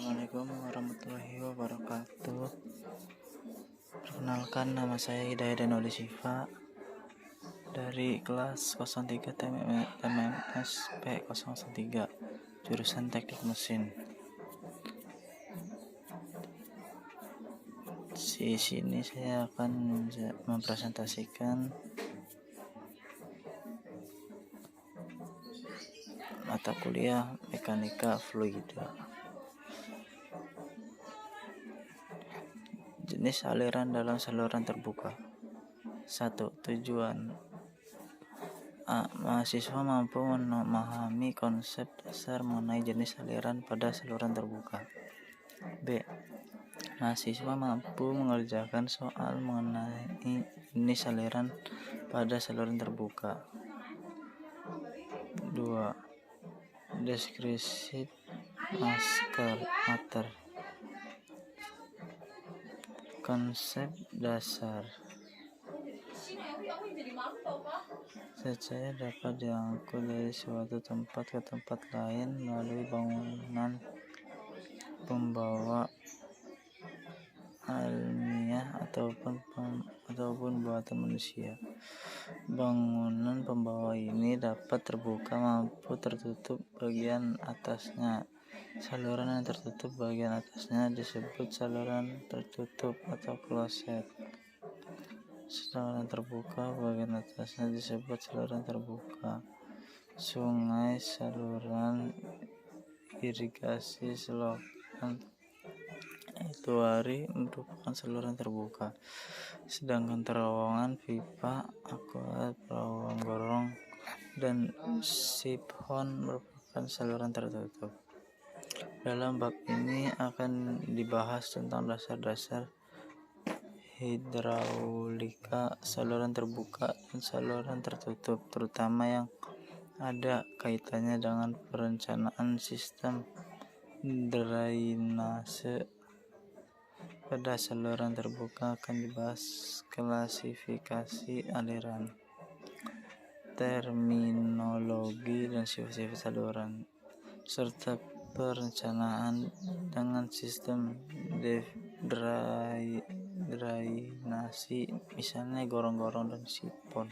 Assalamualaikum warahmatullahi wabarakatuh. Perkenalkan, nama saya Hidayat Denoli Siva dari kelas 03 TMMS P013 jurusan Teknik Mesin. Di sini saya akan mempresentasikan mata kuliah Mekanika Fluida. Jenis aliran dalam saluran terbuka. 1. Tujuan mahasiswa mampu memahami konsep dasar mengenai jenis aliran pada saluran terbuka. B. Mahasiswa mampu mengerjakan soal mengenai jenis aliran pada saluran terbuka. 2. Deskripsi mater. Konsep dasar. Cahaya dapat diangkut dari suatu tempat ke tempat lain melalui bangunan pembawa alamiah ataupun buatan manusia. Bangunan pembawa ini dapat terbuka maupun tertutup bagian atasnya. Saluran yang tertutup bagian atasnya disebut saluran tertutup atau kloset. Saluran terbuka bagian atasnya disebut saluran terbuka. Sungai, saluran irigasi, selokan, estuari merupakan saluran terbuka. Sedangkan terowongan, pipa, aqueduct, terowongan gorong, dan sifon merupakan saluran tertutup. Dalam bab ini akan dibahas tentang dasar-dasar hidraulika saluran terbuka dan saluran tertutup, terutama yang ada kaitannya dengan perencanaan sistem drainase. Pada saluran terbuka akan dibahas klasifikasi aliran, terminologi dan sifat-sifat saluran, serta perencanaan dengan sistem drainasi, misalnya gorong-gorong dan sifon.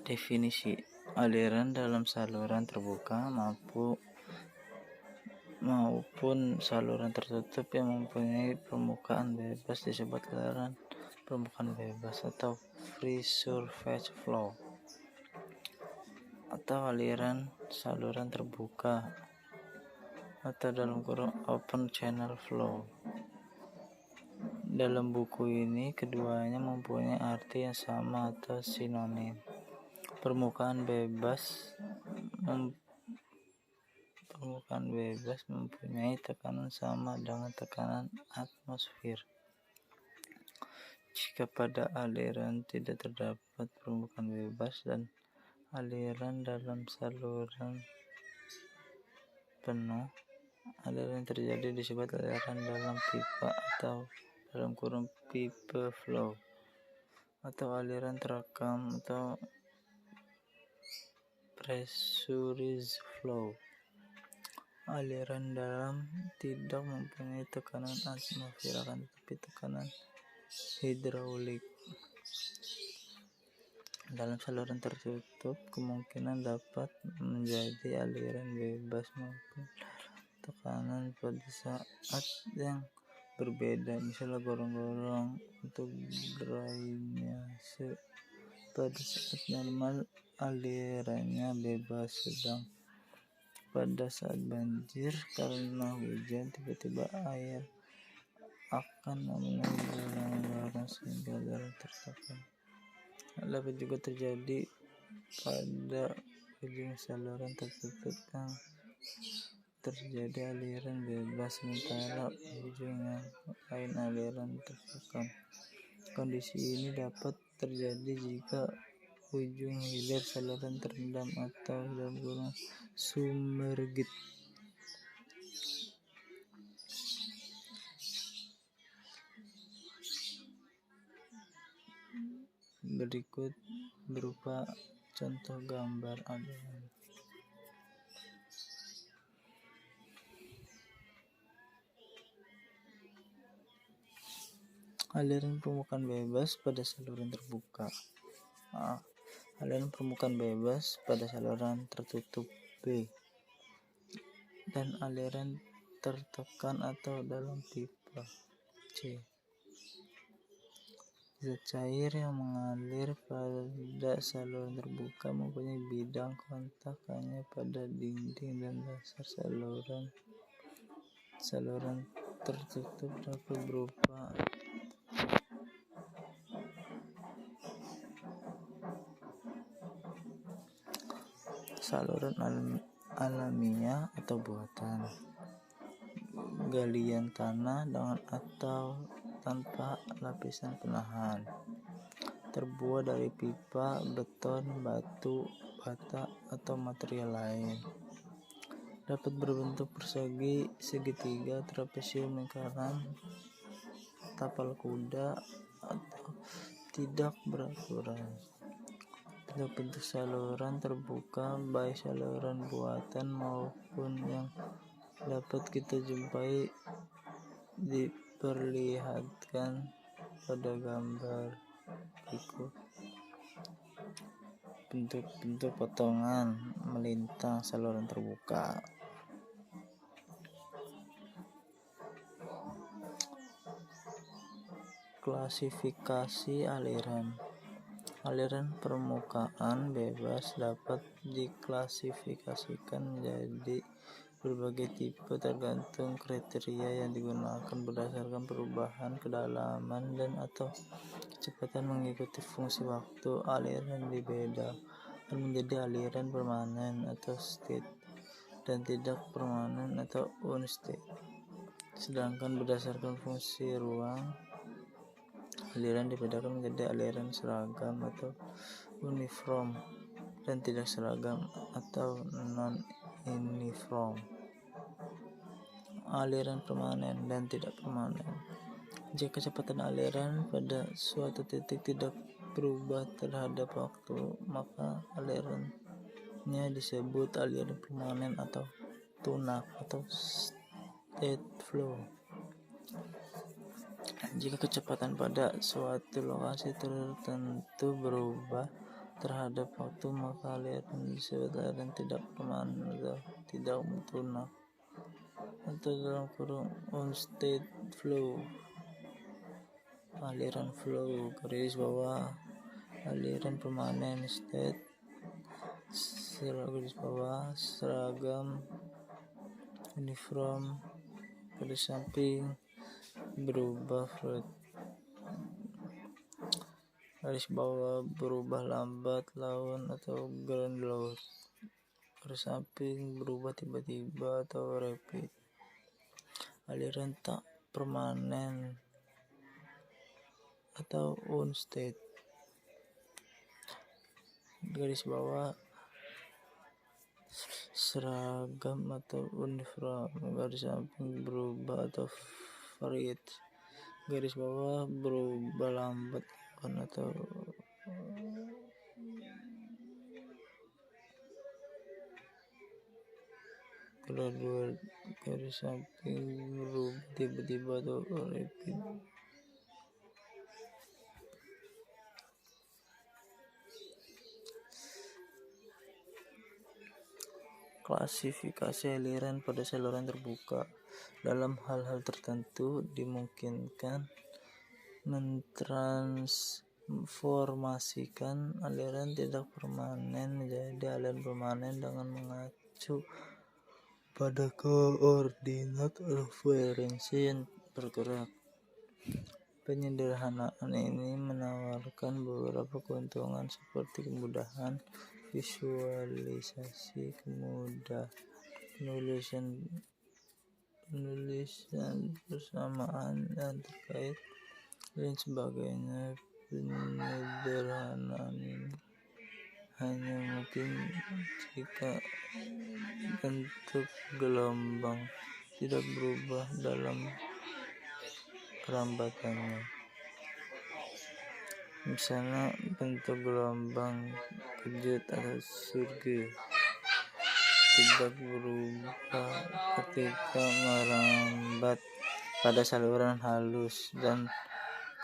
Definisi aliran dalam saluran terbuka maupun saluran tertutup yang mempunyai permukaan bebas disebut aliran permukaan bebas atau free surface flow, atau aliran saluran terbuka atau dalam kurung open channel flow. Dalam buku ini keduanya mempunyai arti yang sama atau sinonim. Permukaan bebas mempunyai tekanan sama dengan tekanan atmosfer. Jika pada aliran tidak terdapat permukaan bebas dan aliran dalam saluran penuh, aliran yang terjadi disebut aliran dalam pipa atau dalam kurung pipe flow, atau aliran terekam atau pressurized flow. Aliran dalam tidak mempunyai tekanan atmosfer akan tetapi tekanan hidraulik. Dalam saluran tertutup kemungkinan dapat menjadi aliran bebas maupun tekanan pada saat yang berbeda. Misalnya gorong-gorong untuk drainase pada saat normal alirannya bebas, sedang pada saat banjir karena hujan tiba-tiba air akan memenuhi gorong-gorong sehingga aliran tertekan. Dapat juga terjadi pada ujung saluran tertutup yang terjadi aliran bebas sementara ujung yang lain aliran tertekan. Kondisi ini dapat terjadi jika ujung hilir saluran terendam atau dalam kurung submerged. Berikut berupa contoh gambar aliran. Aliran permukaan bebas pada saluran terbuka. Aliran permukaan bebas pada saluran tertutup B. Dan aliran tertekan atau dalam pipa C. Zat cair yang mengalir pada saluran terbuka mempunyai bidang kontak hanya pada dinding dan dasar saluran tertutup dapat berupa saluran alamiah atau buatan, galian tanah dengan atau tanpa lapisan penahan, terbuat dari pipa, beton, batu, bata, atau material lain. Dapat berbentuk persegi, segitiga, trapesium, lingkaran, tapal kuda, atau tidak beraturan. Bentuk saluran terbuka, baik saluran buatan maupun yang dapat kita jumpai, diperlihatkan pada gambar berikut. Bentuk potongan melintang saluran terbuka. Klasifikasi aliran. Aliran permukaan bebas dapat diklasifikasikan menjadi berbagai tipe tergantung kriteria yang digunakan berdasarkan perubahan kedalaman dan atau kecepatan mengikuti fungsi waktu. Aliran dibedakan menjadi aliran permanen atau state dan tidak permanen atau unstate. Sedangkan berdasarkan fungsi ruang, aliran dibedakan menjadi aliran seragam atau uniform dan tidak seragam atau non-uniform. Aliran permanen dan tidak permanen. Jika kecepatan aliran pada suatu titik tidak berubah terhadap waktu, maka alirannya disebut aliran permanen atau tunak atau state flow. Jika kecepatan pada suatu lokasi tertentu berubah terhadap waktu, maka aliran disebut aliran tidak permanen atau tidak tunak atau dalam kurung unstate flow. Aliran flow garis bawah aliran permanen state garis bawah seragam uniform garis samping berubah fluid garis bawah berubah lambat laun atau ground garis samping berubah tiba-tiba atau rapid. Aliran tak permanen atau unstate garis bawah seragam atau uniform garis samping berubah atau varied garis bawah berubah lambat atau gradual garis samping berubah tiba-tiba atau rapid. Klasifikasi aliran pada saluran terbuka. Dalam hal-hal tertentu dimungkinkan mentransformasikan aliran tidak permanen menjadi aliran permanen dengan mengacu pada koordinat referensi yang bergerak. Penyederhanaan ini menawarkan beberapa keuntungan seperti kemudahan visualisasi, kemudahan penulisan bersamaan dan terkait dan sebagainya. Penyederhanaan ini hanya mungkin jika bentuk gelombang tidak berubah dalam perambatannya. Misalnya bentuk gelombang kejut atau surge tidak berubah ketika merambat pada saluran halus dan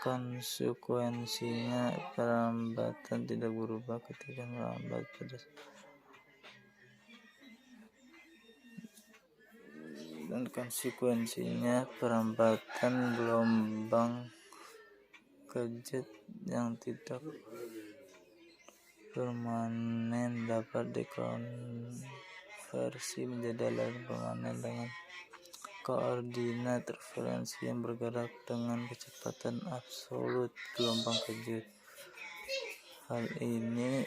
konsekuensinya perambatan tidak berubah ketika merambat pada dan konsekuensinya perambatan gelombang kejut yang tidak permanen dapat dikonversi menjadi aliran permanen dengan koordinat referensi yang bergerak dengan kecepatan absolut gelombang kejut. Hal ini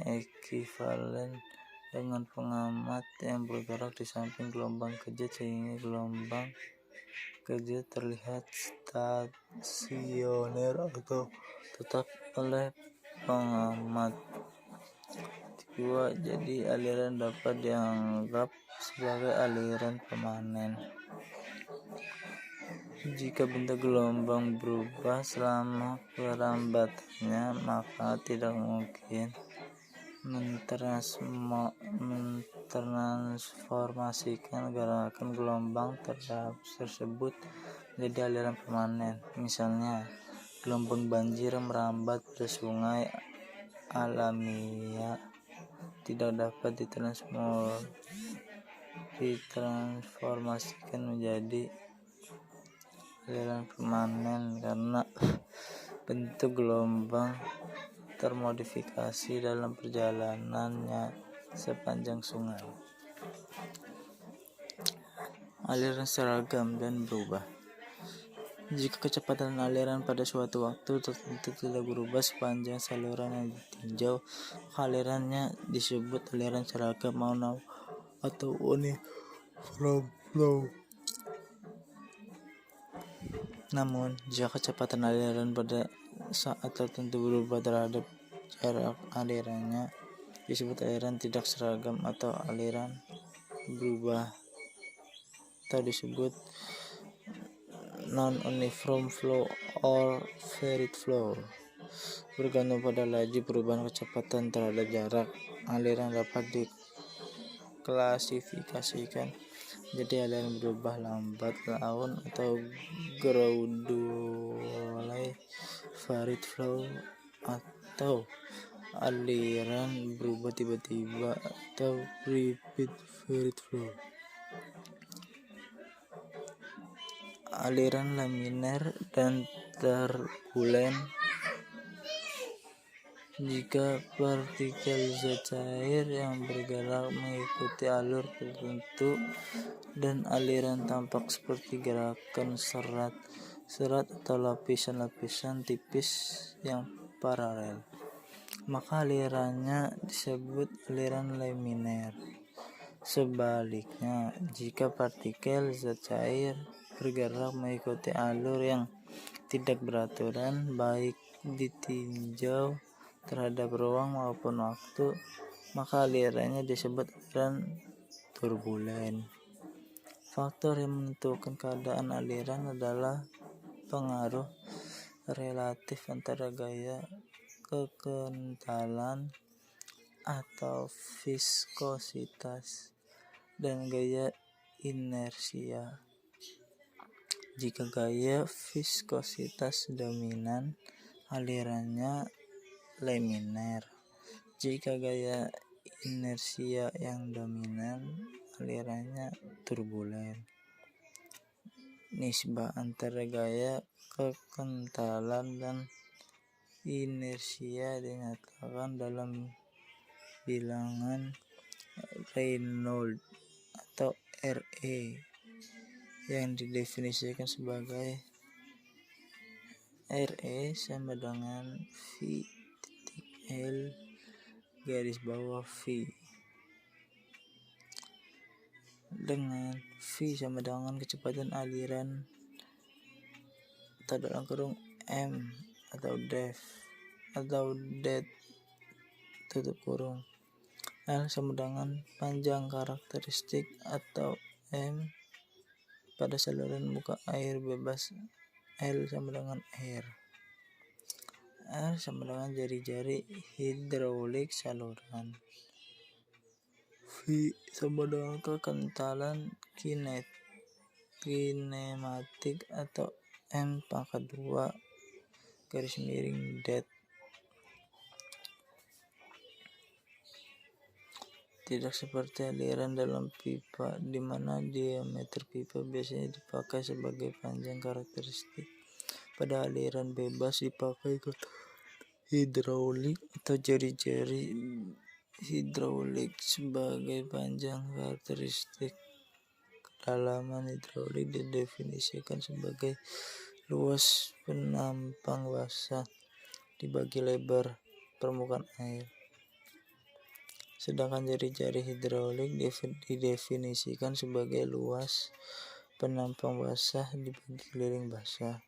ekivalen dengan pengamat yang bergerak di samping gelombang kejut sehingga gelombang kejut terlihat stasioner atau tetap oleh pengamat. Jadi aliran dapat dianggap sebagai aliran permanen jika bentuk gelombang berubah selama perambatannya, maka tidak mungkin mentransformasikan gerakan gelombang tersebut menjadi aliran permanen. Misalnya, gelombang banjir merambat pada sungai alamiah tidak dapat ditransformasikan menjadi aliran permanen karena bentuk gelombang termodifikasi dalam perjalanannya sepanjang sungai. Aliran seragam dan berubah. Jika kecepatan aliran pada suatu waktu tertentu tidak berubah sepanjang saluran yang ditinjau, maka alirannya disebut aliran seragam atau uniform flow. Namun, jika kecepatan aliran pada saat tertentu berubah terhadap jarak alirannya, disebut aliran tidak seragam atau aliran berubah, atau disebut non-uniform flow or varied flow. Bergantung pada laju perubahan kecepatan terhadap jarak aliran dapat diklasifikasikan menjadi aliran berubah lambat laun atau gradually varied flow, atau aliran berubah tiba-tiba atau rapid varied flow. Aliran laminer dan turbulen. Jika partikel zat cair yang bergerak mengikuti alur tertentu dan aliran tampak seperti gerakan serat atau lapisan-lapisan tipis yang paralel, maka alirannya disebut aliran laminer. Sebaliknya, jika partikel zat cair bergerak mengikuti alur yang tidak beraturan, baik ditinjau terhadap ruang maupun waktu, maka alirannya disebut aliran turbulen. Faktor yang menentukan keadaan aliran adalah pengaruh relatif antara gaya kekentalan atau viskositas dan gaya inersia. Jika gaya viskositas dominan, alirannya laminer. Jika gaya inersia yang dominan, alirannya turbulen. Nisbah antara gaya kekentalan dan inersia dinyatakan dalam bilangan Reynolds atau RE yang didefinisikan sebagai RE sama dengan V titik L garis bawah V, dengan V sama dengan kecepatan aliran atau dalam kurung M atau depth atau depth tutup kurung. L sama dengan panjang karakteristik atau M pada saluran muka air bebas. L sama dengan air. R sama dengan jari-jari hidrolik saluran. V sama dengan kekentalan kinetik kinematik atau M², garis miring det. Tidak seperti aliran dalam pipa, di mana diameter pipa biasanya dipakai sebagai panjang karakteristik. Pada aliran bebas dipakai hidraulik atau jari-jari hidraulik sebagai panjang karakteristik. Kedalaman hidraulik didefinisikan sebagai luas penampang basah dibagi lebar permukaan air. Sedangkan jari-jari hidraulik didefinisikan sebagai luas penampang basah dibagi keliling basah.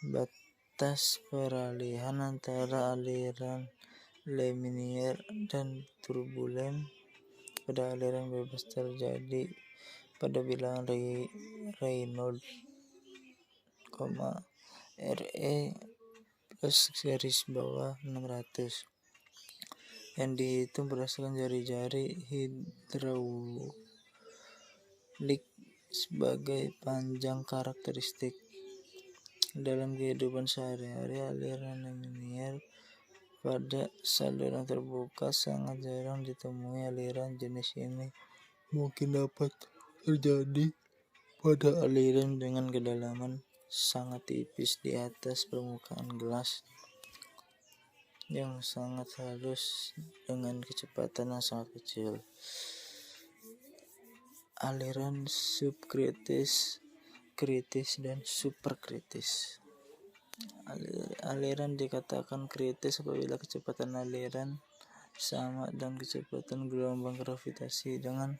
Batas peralihan antara aliran laminar dan turbulen pada aliran bebas terjadi pada bilangan Reynolds, Re plus garis bawah 600 yang dihitung berdasarkan jari-jari hidraulik sebagai panjang karakteristik. Dalam kehidupan sehari-hari, aliran laminar pada saluran terbuka sangat jarang ditemui. Aliran jenis ini mungkin dapat terjadi pada aliran dengan kedalaman sangat tipis di atas permukaan gelas yang sangat halus dengan kecepatan yang sangat kecil. Aliran subkritis, kritis, dan superkritis. Aliran dikatakan kritis apabila kecepatan aliran sama dengan kecepatan gelombang gravitasi dengan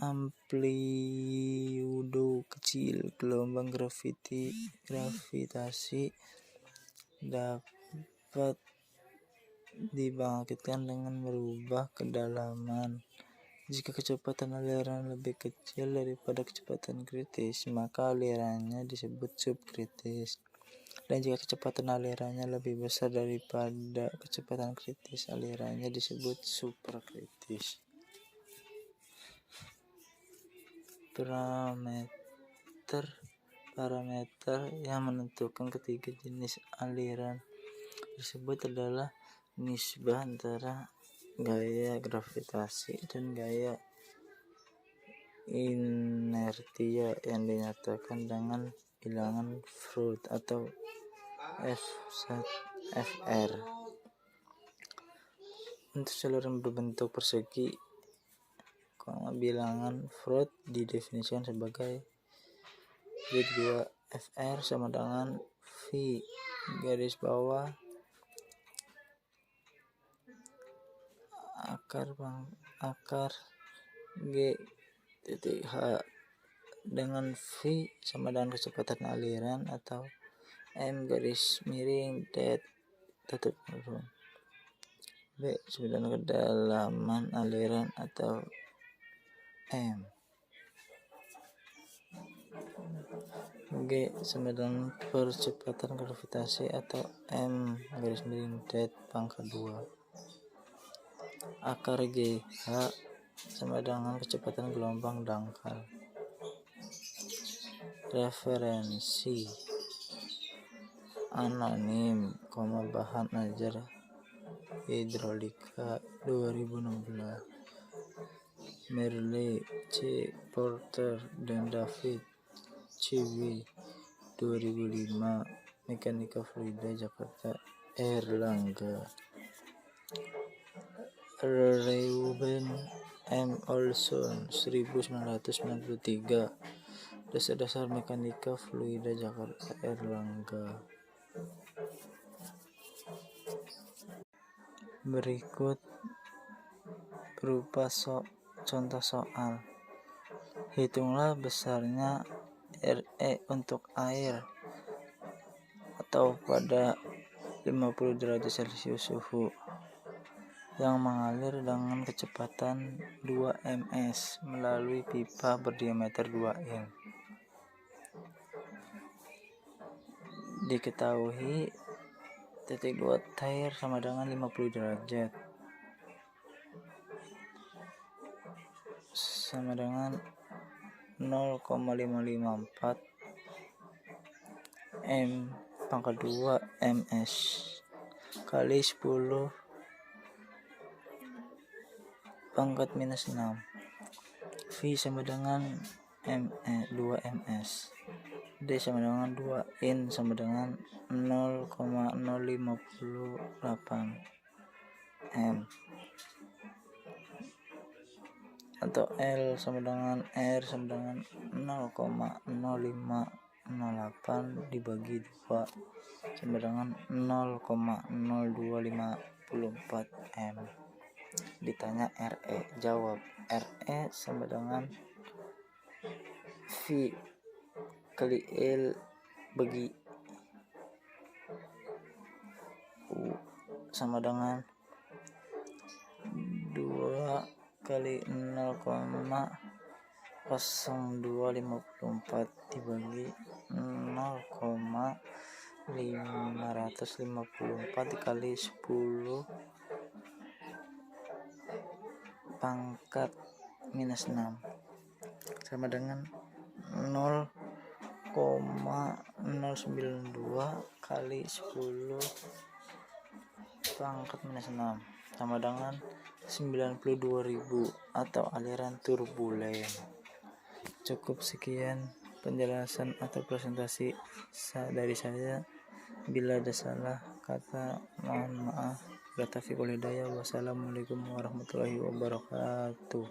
amplitudo kecil. Gelombang gravitasi dapat dibangkitkan dengan merubah kedalaman. Jika kecepatan aliran lebih kecil daripada kecepatan kritis, maka alirannya disebut subkritis. Dan jika kecepatan alirannya lebih besar daripada kecepatan kritis, alirannya disebut superkritis. Parameter yang menentukan ketiga jenis aliran tersebut adalah nisbah antara gaya gravitasi dan gaya inertia yang dinyatakan dengan bilangan Freud atau Fr. Untuk saluran berbentuk persegi, bilangan Freud didefinisikan sebagai V2 Fr sama dengan V garis bawah akar G titik H, dengan V sama dengan kecepatan aliran atau M garis miring det tutup kurung. B sama dengan kedalaman aliran atau M. G sama dengan percepatan gravitasi atau M garis miring det pangkat 2. Akar GH sama dengan kecepatan gelombang dangkal. Referensi anonim, bahan ajar hidrolika 2016. Merle C. Porter dan David C. W. 2005. Mekanika Fluida Jakarta Erlangga. Reuben M. Olson 1993. Dasar-dasar Mekanika Fluida Jakarta Erlangga. Berikut berupa contoh soal. Hitunglah besarnya Re untuk air atau pada 50 derajat Celcius suhu yang mengalir dengan kecepatan 2 ms melalui pipa berdiameter 2 in. Diketahui titik 2 air sama dengan 50 derajat sama dengan 0,554 M pangkat 2 ms kali 10 pangkat minus 6. V sama dengan 2 ms. D sama dengan 2. In sama dengan 0,058 M. Atau L sama dengan R sama dengan 0,0508 dibagi 2 sama dengan 0,0254 M. Ditanya RE, jawab. RE sama dengan V kali L bagi U sama dengan 2 kali 0,0254 dibagi 0,554 kali 10 pangkat minus 6 sama dengan 0,092 kali 10 pangkat minus 6 sama dengan 92.000 atau aliran turbulen. Cukup sekian penjelasan atau presentasi dari saya. Bila ada salah kata mohon maaf. Wassalamualaikum warahmatullahi wabarakatuh.